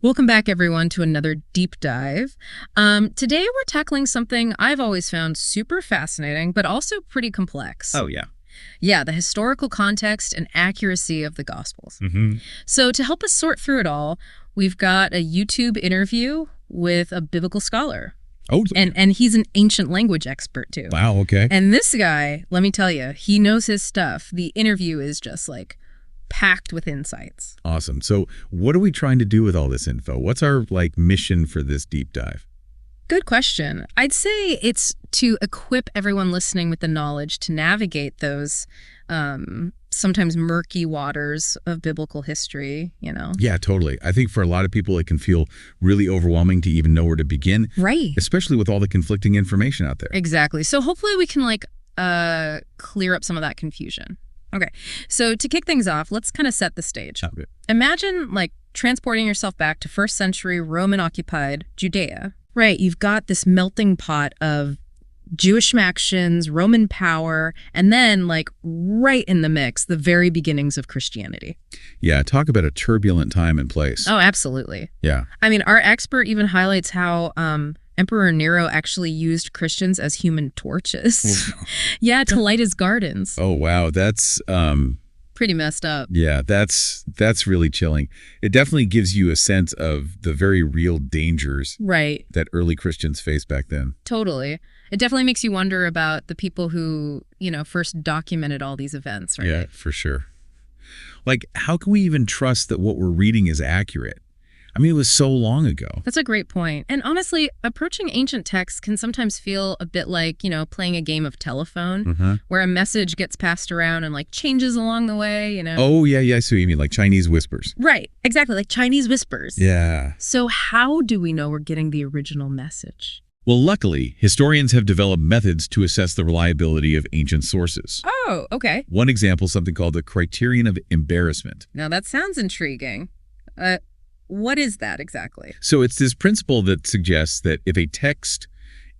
Welcome back, everyone, to another deep dive. Today, we're tackling something I've always found super fascinating, but also pretty complex. Oh, yeah. Yeah, the historical context and accuracy of the Gospels. Mm-hmm. So to help us sort through it all, we've got a YouTube interview with a biblical scholar. Oh, And he's an ancient language expert, too. wow, okay. And this guy, let me tell you, he knows his stuff. The interview is just like packed with insights. Awesome. So what are we trying to do with all this info? What's our mission for this deep dive? Good question. I'd say it's to equip everyone listening with the knowledge to navigate those sometimes murky waters of biblical history, Yeah, totally. I think for a lot of people, it can feel really overwhelming to even know where to begin. Right. Especially with all the conflicting information out there. Exactly. So hopefully we can clear up some of that confusion. Okay. So to kick things off, let's kind of set the stage. Okay. Imagine transporting yourself back to first century Roman occupied Judea. Right. You've got this melting pot of Jewish factions, Roman power, and then right in the mix, the very beginnings of Christianity. Yeah, talk about a turbulent time and place. Oh, absolutely. Yeah. I mean, our expert even highlights how Emperor Nero actually used Christians as human torches. Yeah, to light his gardens. Oh, wow. That's pretty messed up. Yeah, that's really chilling. It definitely gives you a sense of the very real dangers right that early Christians faced back then. Totally. It definitely makes you wonder about the people who, first documented all these events, right? Yeah, for sure. How can we even trust that what we're reading is accurate? I mean, it was so long ago. That's a great point. And honestly, approaching ancient texts can sometimes feel a bit like, playing a game of telephone, where a message gets passed around and changes along the way, Oh, yeah, I see what you mean, like Chinese whispers. Right, exactly, like Chinese whispers. Yeah. So how do we know we're getting the original message? Well, luckily, historians have developed methods to assess the reliability of ancient sources. Oh, okay. One example is something called the criterion of embarrassment. Now, that sounds intriguing. What is that exactly? So it's this principle that suggests that if a text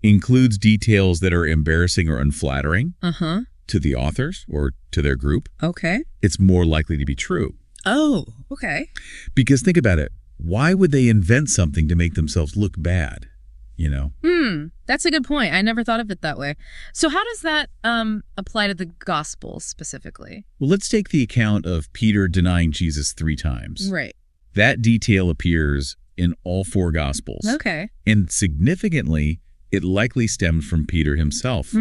includes details that are embarrassing or unflattering to the authors or to their group, okay, it's more likely to be true. Oh, okay. Because think about it. Why would they invent something to make themselves look bad? That's a good point. I never thought of it that way. So how does that apply to the Gospels specifically? Well, let's take the account of Peter denying Jesus 3 times. Right. That detail appears in all 4 Gospels. Okay. And significantly, it likely stemmed from Peter himself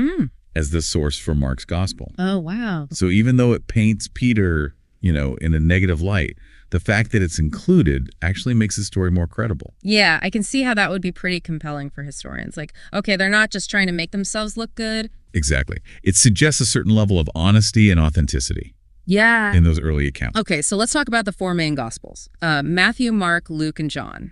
as the source for Mark's Gospel. Oh, wow. So even though it paints Peter, in a negative light, the fact that it's included actually makes the story more credible. Yeah, I can see how that would be pretty compelling for historians. Okay, they're not just trying to make themselves look good. Exactly. It suggests a certain level of honesty and authenticity. Yeah. In those early accounts. Okay, so let's talk about the 4 main Gospels. Matthew, Mark, Luke, and John.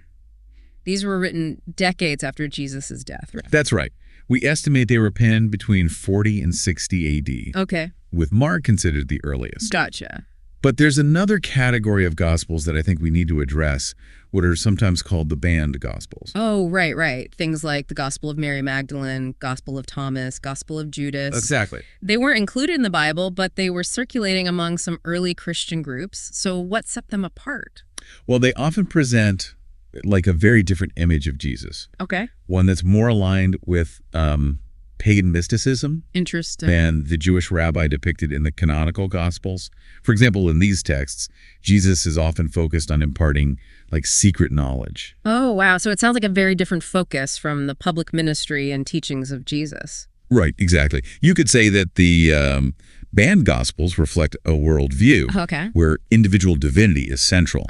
These were written decades after Jesus' death, right? That's right. We estimate they were penned between 40 and 60 AD. Okay. With Mark considered the earliest. Gotcha. But there's another category of Gospels that I think we need to address, what are sometimes called the banned Gospels. Oh, right. Things like the Gospel of Mary Magdalene, Gospel of Thomas, Gospel of Judas. Exactly. They weren't included in the Bible, but they were circulating among some early Christian groups. So what set them apart? Well, they often present a very different image of Jesus. Okay. One that's more aligned with pagan mysticism. Interesting. Than the Jewish rabbi depicted in the canonical Gospels. For example, in these texts, Jesus is often focused on imparting secret knowledge. Oh, wow. So it sounds like a very different focus from the public ministry and teachings of Jesus. Right, exactly. You could say that the banned Gospels reflect a worldview where individual divinity is central.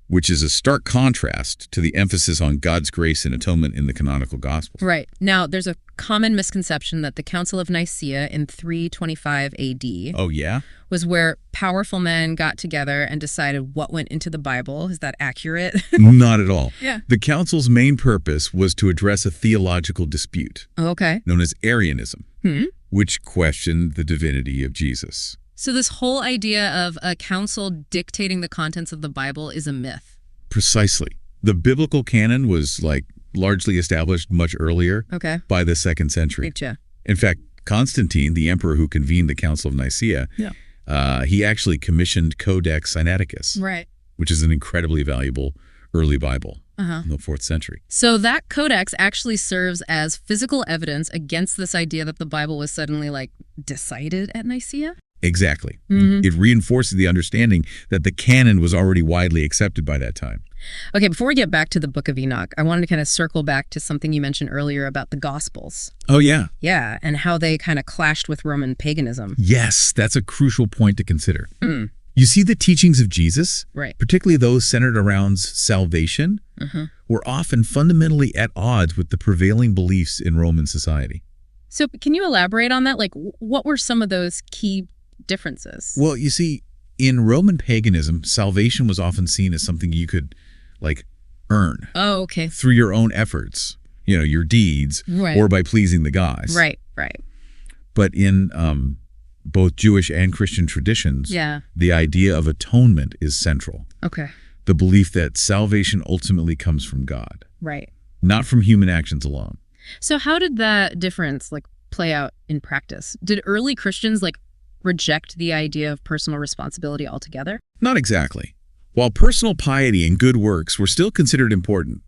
Which is a stark contrast to the emphasis on God's grace and atonement in the canonical Gospels. Right. Now, there's a common misconception that the Council of Nicaea in 325 AD oh, yeah? was where powerful men got together and decided what went into the Bible. Is that accurate? Not at all. Yeah. The Council's main purpose was to address a theological dispute okay. known as Arianism, which questioned the divinity of Jesus. So this whole idea of a council dictating the contents of the Bible is a myth. Precisely. The biblical canon was largely established much earlier by the 2nd century. Gotcha. In fact, Constantine, the emperor who convened the Council of Nicaea, he actually commissioned Codex Sinaiticus, right, which is an incredibly valuable early Bible in the 4th century. So that codex actually serves as physical evidence against this idea that the Bible was suddenly, like, decided at Nicaea? Exactly. It reinforces the understanding that the canon was already widely accepted by that time. Okay, before we get back to the Book of Enoch, I wanted to kind of circle back to something you mentioned earlier about the Gospels. Oh, yeah. Yeah, and how they kind of clashed with Roman paganism. Yes, that's a crucial point to consider. You see, the teachings of Jesus, particularly those centered around salvation, were often fundamentally at odds with the prevailing beliefs in Roman society. So can you elaborate on that? Like, what were some of those key differences? Well, you see, in Roman paganism, salvation was often seen as something you could, like, earn. Oh, okay. Through your own efforts, your deeds, or by pleasing the gods. Right. But in both Jewish and Christian traditions, the idea of atonement is central. Okay. The belief that salvation ultimately comes from God. Right. Not from human actions alone. So how did that difference, like, play out in practice? Did early Christians, like, reject the idea of personal responsibility altogether? Not exactly. While personal piety and good works were still considered important,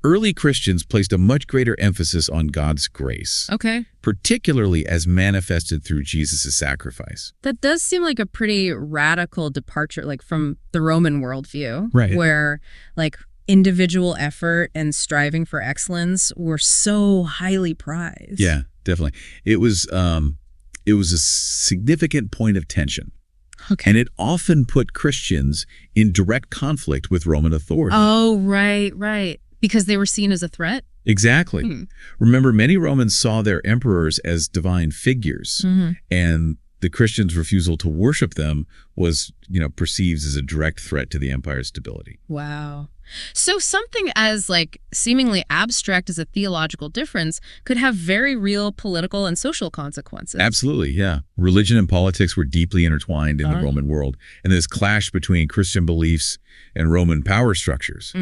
early Christians placed a much greater emphasis on God's grace. Okay. Particularly as manifested through Jesus' sacrifice. That does seem like a pretty radical departure, like, from the Roman worldview. Right. Where, like, individual effort and striving for excellence were so highly prized. Yeah, definitely. It was a significant point of tension. Okay. And it often put Christians in direct conflict with Roman authority. Oh, right. Because they were seen as a threat? Exactly. Remember, many Romans saw their emperors as divine figures, and the Christians' refusal to worship them was, perceived as a direct threat to the empire's stability. Wow. So something as, like, seemingly abstract as a theological difference could have very real political and social consequences. Absolutely, yeah. Religion and politics were deeply intertwined in the Roman world, and this clash between Christian beliefs and Roman power structures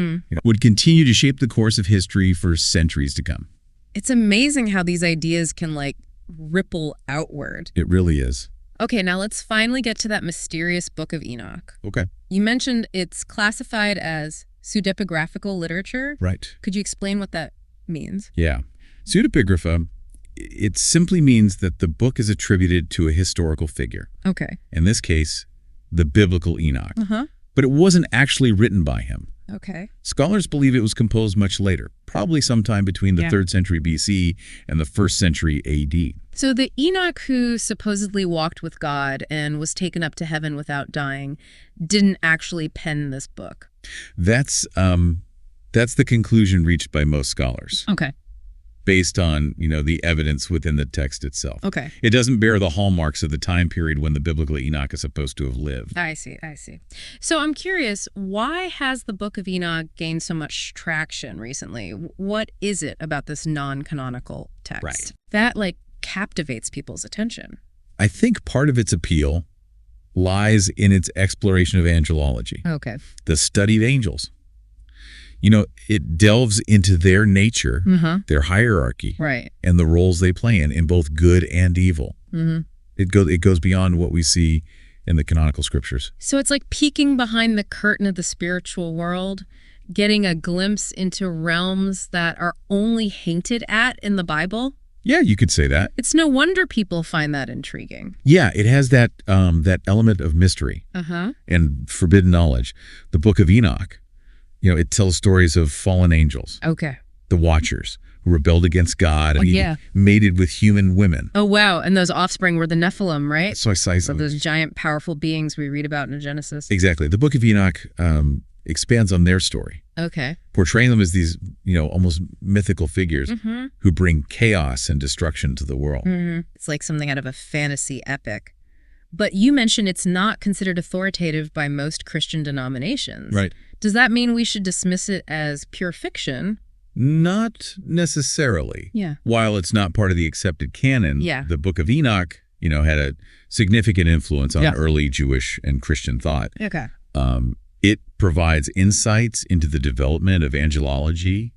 would continue to shape the course of history for centuries to come. It's amazing how these ideas can, like, ripple outward. It really is. Okay, now let's finally get to that mysterious Book of Enoch. Okay. You mentioned it's classified as pseudepigraphical literature. Right. Could you explain what that means? Yeah. Pseudepigrapha, it simply means that the book is attributed to a historical figure. Okay. In this case, the biblical Enoch. But it wasn't actually written by him. Okay. Scholars believe it was composed much later, probably sometime between the 3rd century BC and the 1st century AD. So the Enoch who supposedly walked with God and was taken up to heaven without dying didn't actually pen this book. That's the conclusion reached by most scholars. Okay. Based on, the evidence within the text itself. Okay. It doesn't bear the hallmarks of the time period when the biblical Enoch is supposed to have lived. I see. So I'm curious, why has the Book of Enoch gained so much traction recently? What is it about this non-canonical text that, like, captivates people's attention? I think part of its appeal lies in its exploration of angelology. Okay. The study of angels. It delves into their nature, their hierarchy, and the roles they play in both good and evil. It goes beyond what we see in the canonical scriptures. So it's like peeking behind the curtain of the spiritual world, getting a glimpse into realms that are only hinted at in the Bible? Yeah, you could say that. It's no wonder people find that intriguing. Yeah, it has that element of mystery and forbidden knowledge. The Book of Enoch, it tells stories of fallen angels. Okay. The Watchers, who rebelled against God and mated with human women. Oh, wow. And those offspring were the Nephilim, right? So those giant, powerful beings we read about in Genesis. Exactly. The Book of Enoch expands on their story. Okay. Portraying them as these, almost mythical figures who bring chaos and destruction to the world. It's like something out of a fantasy epic. But you mentioned it's not considered authoritative by most Christian denominations. Right. Does that mean we should dismiss it as pure fiction? Not necessarily. Yeah. While it's not part of the accepted canon, the Book of Enoch, had a significant influence on early Jewish and Christian thought. Okay. It provides insights into the development of angelology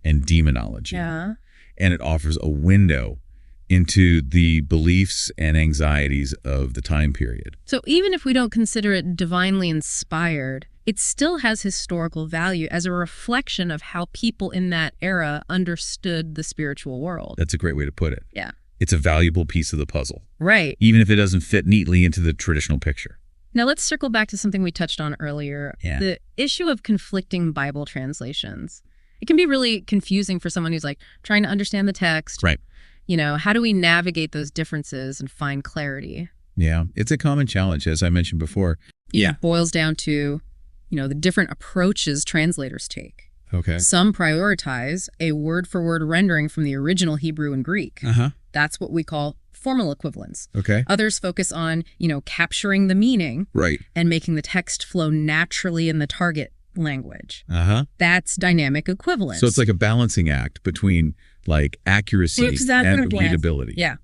and demonology. Yeah. And it offers a window into the beliefs and anxieties of the time period. So even if we don't consider it divinely inspired, it still has historical value as a reflection of how people in that era understood the spiritual world. That's a great way to put it. Yeah. It's a valuable piece of the puzzle. Right. Even if it doesn't fit neatly into the traditional picture. Now let's circle back to something we touched on earlier. Yeah. The issue of conflicting Bible translations. It can be really confusing for someone who's like trying to understand the text. Right. You know, how do we navigate those differences and find clarity? Yeah, it's a common challenge, as I mentioned before. It boils down to, the different approaches translators take. Okay. Some prioritize a word-for-word rendering from the original Hebrew and Greek. That's what we call formal equivalence. Okay. Others focus on, capturing the meaning. Right. And making the text flow naturally in the target language. That's dynamic equivalence. So it's like a balancing act between like accuracy and readability. Yeah.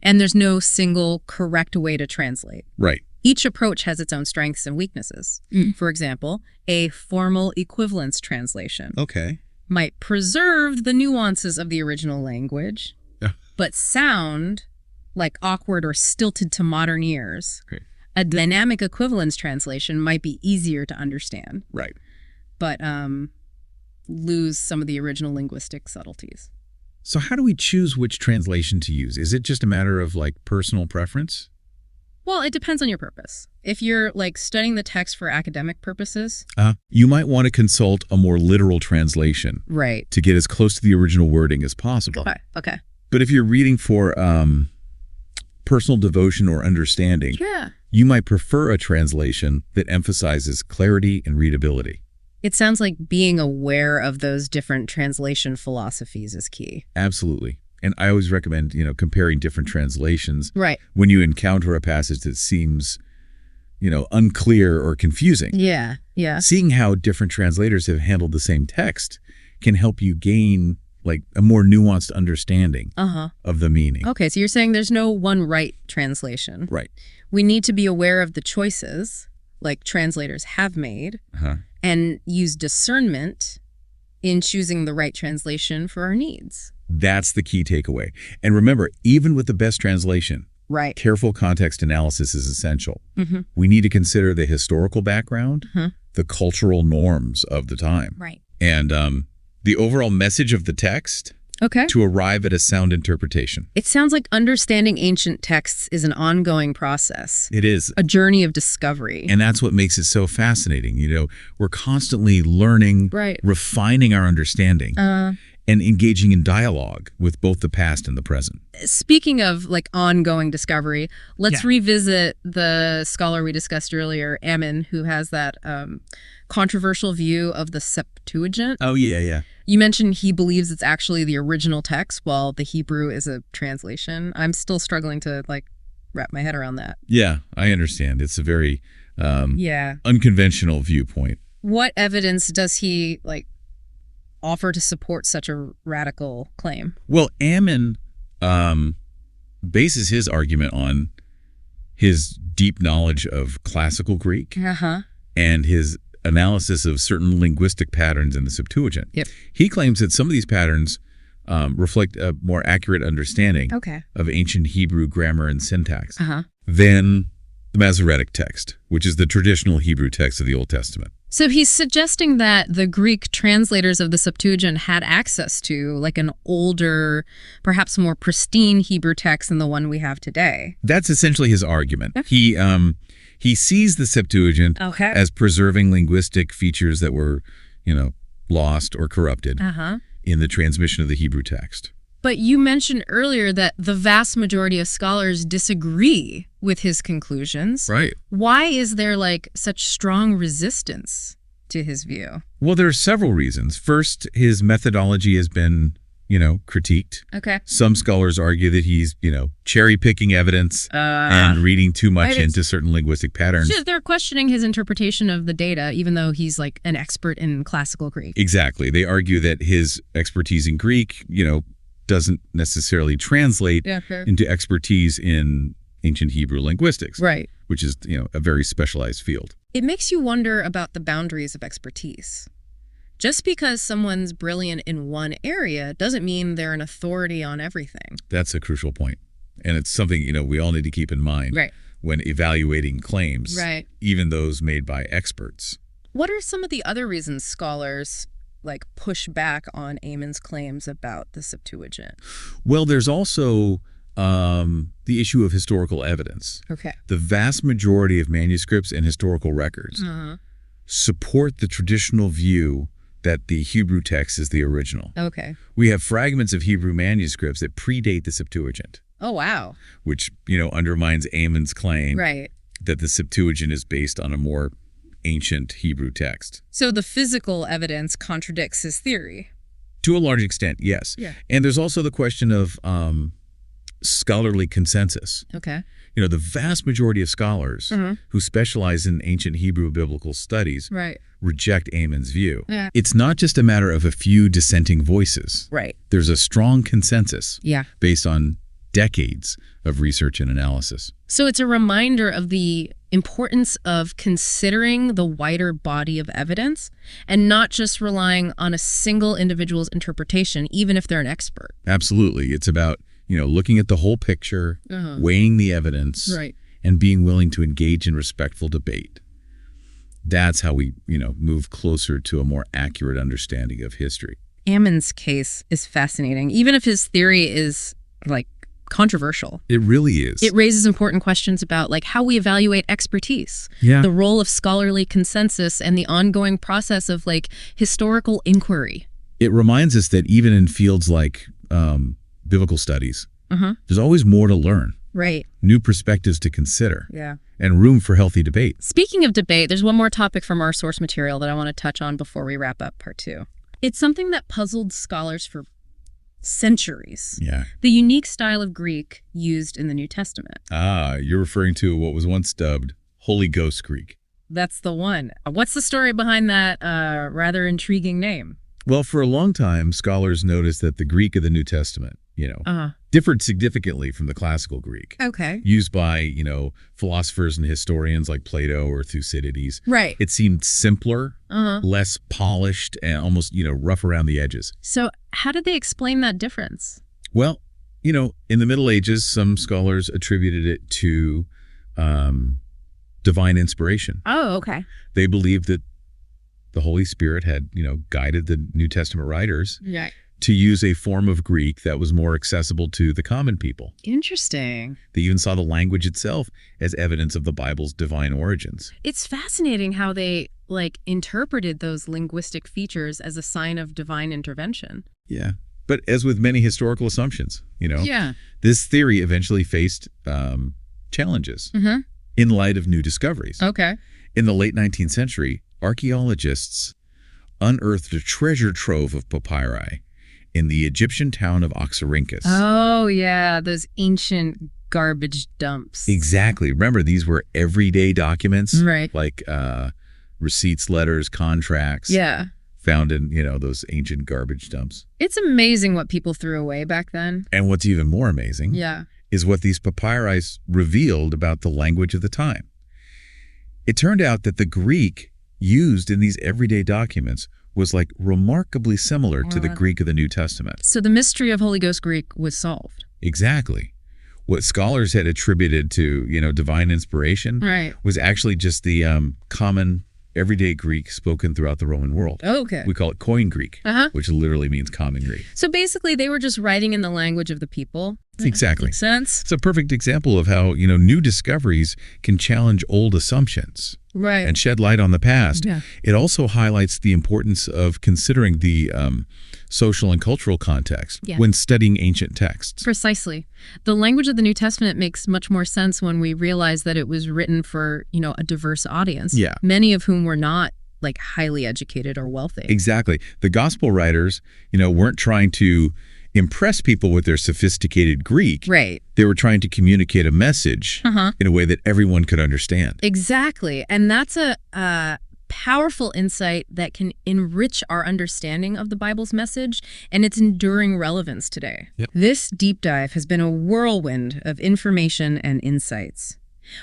And there's no single correct way to translate. Right. Each approach has its own strengths and weaknesses. For example, a formal equivalence translation might preserve the nuances of the original language, but sound like awkward or stilted to modern ears. Okay. A dynamic equivalence translation might be easier to understand. Right. But lose some of the original linguistic subtleties. So how do we choose which translation to use? Is it just a matter of like personal preference? Well, it depends on your purpose. If you're like studying the text for academic purposes, you might want to consult a more literal translation, right, to get as close to the original wording as possible. Okay. But if you're reading for personal devotion or understanding, you might prefer a translation that emphasizes clarity and readability. It sounds like being aware of those different translation philosophies is key. Absolutely. And I always recommend, comparing different translations. Right. When you encounter a passage that seems, unclear or confusing. Yeah. Seeing how different translators have handled the same text can help you gain like a more nuanced understanding of the meaning. Okay, so you're saying there's no one right translation. Right. We need to be aware of the choices like translators have made and use discernment in choosing the right translation for our needs. That's the key takeaway. And remember, even with the best translation, careful context analysis is essential. We need to consider the historical background, the cultural norms of the time, and the overall message of the text to arrive at a sound interpretation. It sounds like understanding ancient texts is an ongoing process. It is. A journey of discovery. And that's what makes it so fascinating. We're constantly learning, refining our understanding, and engaging in dialogue with both the past and the present. Speaking of like ongoing discovery, let's revisit the scholar we discussed earlier, Ammon, who has that controversial view of the Septuagint. Oh, yeah. You mentioned he believes it's actually the original text while the Hebrew is a translation. I'm still struggling to like wrap my head around that. Yeah, I understand. It's a very unconventional viewpoint. What evidence does he like offer to support such a radical claim? Well, Ammon bases his argument on his deep knowledge of classical Greek and his analysis of certain linguistic patterns in the Septuagint. He claims that some of these patterns reflect a more accurate understanding of ancient Hebrew grammar and syntax than the Masoretic text, which is the traditional Hebrew text of the Old Testament. So he's suggesting that the Greek translators of the Septuagint had access to like an older, perhaps more pristine Hebrew text than the one we have today. That's essentially his argument. He sees the Septuagint as preserving linguistic features that were, lost or corrupted in the transmission of the Hebrew text. But you mentioned earlier that the vast majority of scholars disagree with his conclusions. Right. Why is there like such strong resistance to his view? Well, there are several reasons. First, his methodology has been, critiqued. Some scholars argue that he's, cherry picking evidence and reading too much into certain linguistic patterns. They're questioning his interpretation of the data, even though he's like an expert in classical Greek. Exactly. They argue that his expertise in Greek, doesn't necessarily translate into expertise in ancient Hebrew linguistics, which is, a very specialized field. It makes you wonder about the boundaries of expertise. Just because someone's brilliant in one area doesn't mean they're an authority on everything. That's a crucial point. And it's something, we all need to keep in mind when evaluating claims, even those made by experts. What are some of the other reasons scholars push back on Eamon's claims about the Septuagint? Well, there's also the issue of historical evidence. Okay. The vast majority of manuscripts and historical records support the traditional view that the Hebrew text is the original. Okay. We have fragments of Hebrew manuscripts that predate the Septuagint. Oh, wow. Which, undermines Eamon's claim that the Septuagint is based on a more ancient Hebrew text. So the physical evidence contradicts his theory? To a large extent, yes. Yeah. And there's also the question of scholarly consensus. Okay. The vast majority of scholars who specialize in ancient Hebrew biblical studies reject Eamon's view. Yeah. It's not just a matter of a few dissenting voices. Right. There's a strong consensus based on decades of research and analysis. So it's a reminder of the importance of considering the wider body of evidence and not just relying on a single individual's interpretation, even if they're an expert. Absolutely. It's about, looking at the whole picture, weighing the evidence, and being willing to engage in respectful debate. That's how we, move closer to a more accurate understanding of history. Eamon's case is fascinating, even if his theory is, controversial. It really is. It raises important questions about how we evaluate expertise, the role of scholarly consensus, and the ongoing process of historical inquiry. It reminds us that even in fields like biblical studies, there's always more to learn. Right. New perspectives to consider. Yeah. And room for healthy debate. Speaking of debate, there's one more topic from our source material that I want to touch on before we wrap up part 2. It's something that puzzled scholars for centuries. Yeah. The unique style of Greek used in the New Testament. Ah, you're referring to what was once dubbed Holy Ghost Greek. That's the one. What's the story behind that rather intriguing name? Well, for a long time, scholars noticed that the Greek of the New Testament, differed significantly from the classical Greek. Okay. Used by, philosophers and historians like Plato or Thucydides. Right. It seemed simpler, less polished, and almost, rough around the edges. So how did they explain that difference? Well, in the Middle Ages, some scholars attributed it to divine inspiration. Oh, okay. They believed that the Holy Spirit had, guided the New Testament writers to use a form of Greek that was more accessible to the common people. Interesting. They even saw the language itself as evidence of the Bible's divine origins. It's fascinating how they, interpreted those linguistic features as a sign of divine intervention. Yeah. But as with many historical assumptions, this theory eventually faced challenges in light of new discoveries. Okay. In the late 19th century, archaeologists unearthed a treasure trove of papyri in the Egyptian town of Oxyrhynchus. Oh, yeah, those ancient garbage dumps. Exactly. Remember, these were everyday documents, right? Like receipts, letters, contracts. Yeah. Found in, those ancient garbage dumps. It's amazing what people threw away back then. And what's even more amazing is what these papyri revealed about the language of the time. It turned out that the Greek used in these everyday documents was remarkably similar to the Greek of the New Testament. So the mystery of Holy Ghost Greek was solved. Exactly. What scholars had attributed to, divine inspiration was actually just the common everyday Greek spoken throughout the Roman world. Oh, okay. We call it Koine Greek, which literally means common Greek. So basically they were just writing in the language of the people. Exactly. Makes sense. It's a perfect example of how, new discoveries can challenge old assumptions. Right. And shed light on the past. Yeah. It also highlights the importance of considering the social and cultural context when studying ancient texts. Precisely. The language of the New Testament makes much more sense when we realize that it was written for, a diverse audience. Yeah. Many of whom were not highly educated or wealthy. Exactly. The gospel writers, weren't trying to impress people with their sophisticated Greek. Right. They were trying to communicate a message in a way that everyone could understand. Exactly. And that's a powerful insight that can enrich our understanding of the Bible's message and its enduring relevance today. Yep. This deep dive has been a whirlwind of information and insights.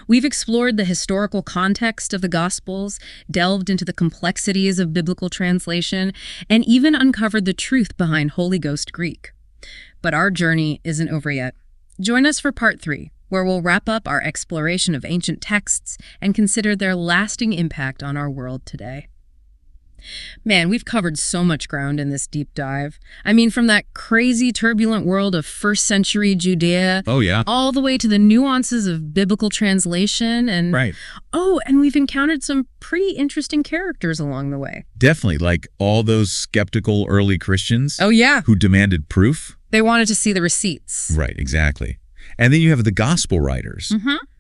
We've explored the historical context of the Gospels, delved into the complexities of biblical translation, and even uncovered the truth behind Holy Ghost Greek. But our journey isn't over yet. Join us for part 3, where we'll wrap up our exploration of ancient texts and consider their lasting impact on our world today. Man, we've covered so much ground in this deep dive. I mean, from that crazy, turbulent world of first century Judea. Oh, yeah. All the way to the nuances of biblical translation. And right. Oh, and we've encountered some pretty interesting characters along the way. Definitely, like all those skeptical early Christians. Oh, yeah. Who demanded proof. They wanted to see the receipts. Right, exactly. And then you have the gospel writers.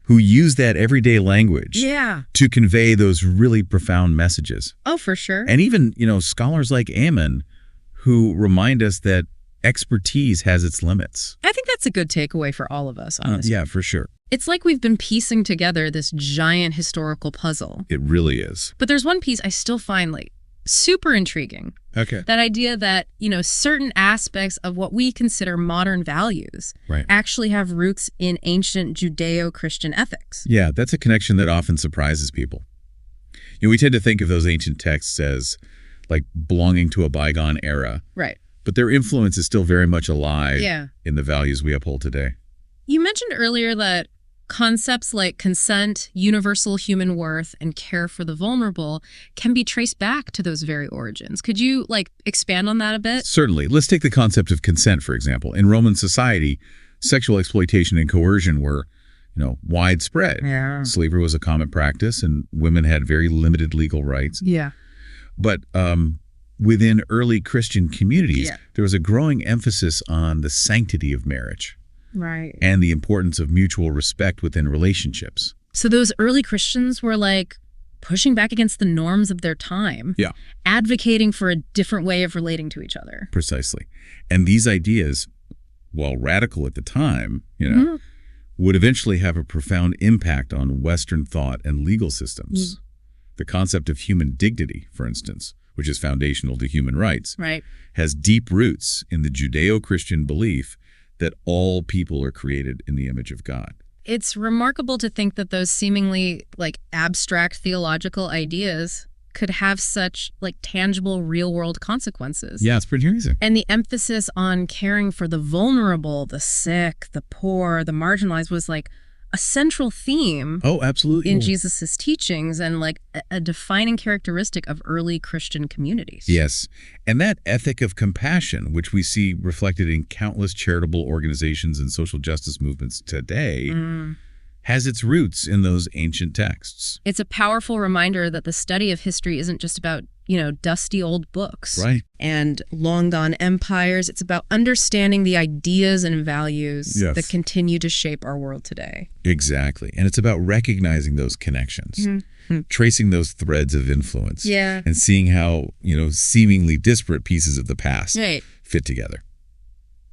Who use that everyday language to convey those really profound messages. Oh, for sure. And even, scholars like Ammon who remind us that expertise has its limits. I think that's a good takeaway for all of us, honestly. Yeah, for sure. It's like we've been piecing together this giant historical puzzle. It really is. But there's one piece I still find super intriguing. Okay. That idea that, certain aspects of what we consider modern values actually have roots in ancient Judeo-Christian ethics. Yeah, that's a connection that often surprises people. We tend to think of those ancient texts as like belonging to a bygone era. Right. But their influence is still very much alive in the values we uphold today. You mentioned earlier that concepts like consent, universal human worth, and care for the vulnerable can be traced back to those very origins. Could you, expand on that a bit? Certainly. Let's take the concept of consent, for example. In Roman society, sexual exploitation and coercion were, widespread. Yeah. Slavery was a common practice, and women had very limited legal rights. Yeah. But within early Christian communities, there was a growing emphasis on the sanctity of marriage. Right. And the importance of mutual respect within relationships. So those early Christians were pushing back against the norms of their time. Yeah. Advocating for a different way of relating to each other. Precisely. And these ideas, while radical at the time, would eventually have a profound impact on Western thought and legal systems. The concept of human dignity, for instance, which is foundational to human rights, has deep roots in the Judeo-Christian belief that all people are created in the image of God. It's remarkable to think that those seemingly abstract theological ideas could have such tangible real-world consequences. Yeah, it's pretty amazing. And the emphasis on caring for the vulnerable, the sick, the poor, the marginalized was a central theme. Oh, absolutely. In Jesus's teachings and a defining characteristic of early Christian communities. Yes. And that ethic of compassion, which we see reflected in countless charitable organizations and social justice movements today, has its roots in those ancient texts. It's a powerful reminder that the study of history isn't just about, dusty old books. Right. And long-gone empires. It's about understanding the ideas and values that continue to shape our world today. Exactly. And it's about recognizing those connections, tracing those threads of influence, and seeing how, seemingly disparate pieces of the past fit together.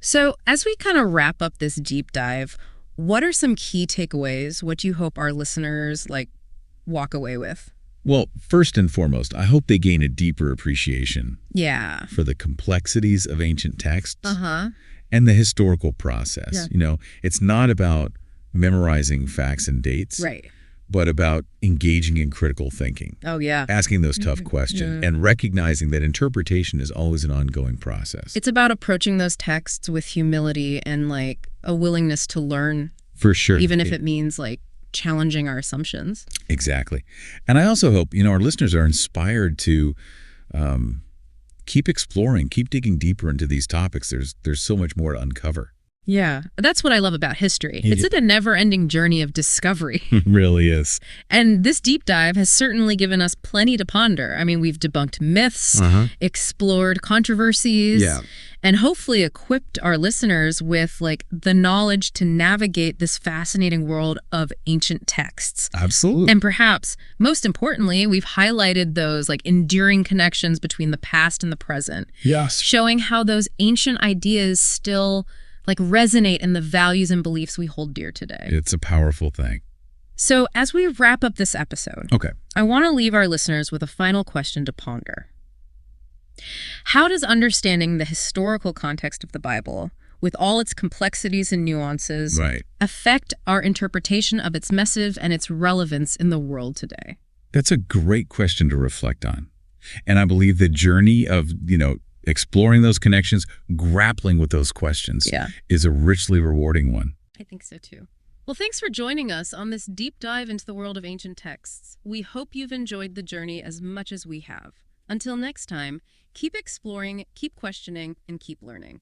So as we kind of wrap up this deep dive, what are some key takeaways? What do you hope our listeners walk away with? Well, first and foremost, I hope they gain a deeper appreciation for the complexities of ancient texts and the historical process. It's not about memorizing facts and dates, but about engaging in critical thinking. Oh, yeah. Asking those tough questions and recognizing that interpretation is always an ongoing process. It's about approaching those texts with humility and a willingness to learn. For sure. Even if it means challenging our assumptions. Exactly. And I also hope, our listeners are inspired to keep exploring, keep digging deeper into these topics. There's so much more to uncover. Yeah, that's what I love about history. It's a never-ending journey of discovery. It really is. And this deep dive has certainly given us plenty to ponder. I mean, we've debunked myths, explored controversies, and hopefully equipped our listeners with the knowledge to navigate this fascinating world of ancient texts. Absolutely. And perhaps, most importantly, we've highlighted those enduring connections between the past and the present. Yes. Showing how those ancient ideas still resonate in the values and beliefs we hold dear today. It's a powerful thing. So as we wrap up this episode, I want to leave our listeners with a final question to ponder. How does understanding the historical context of the Bible, with all its complexities and nuances, affect our interpretation of its message and its relevance in the world today? That's a great question to reflect on. And I believe the journey of, exploring those connections, grappling with those questions is a richly rewarding one. I think so too. Well, thanks for joining us on this deep dive into the world of ancient texts. We hope you've enjoyed the journey as much as we have. Until next time, keep exploring, keep questioning, and keep learning.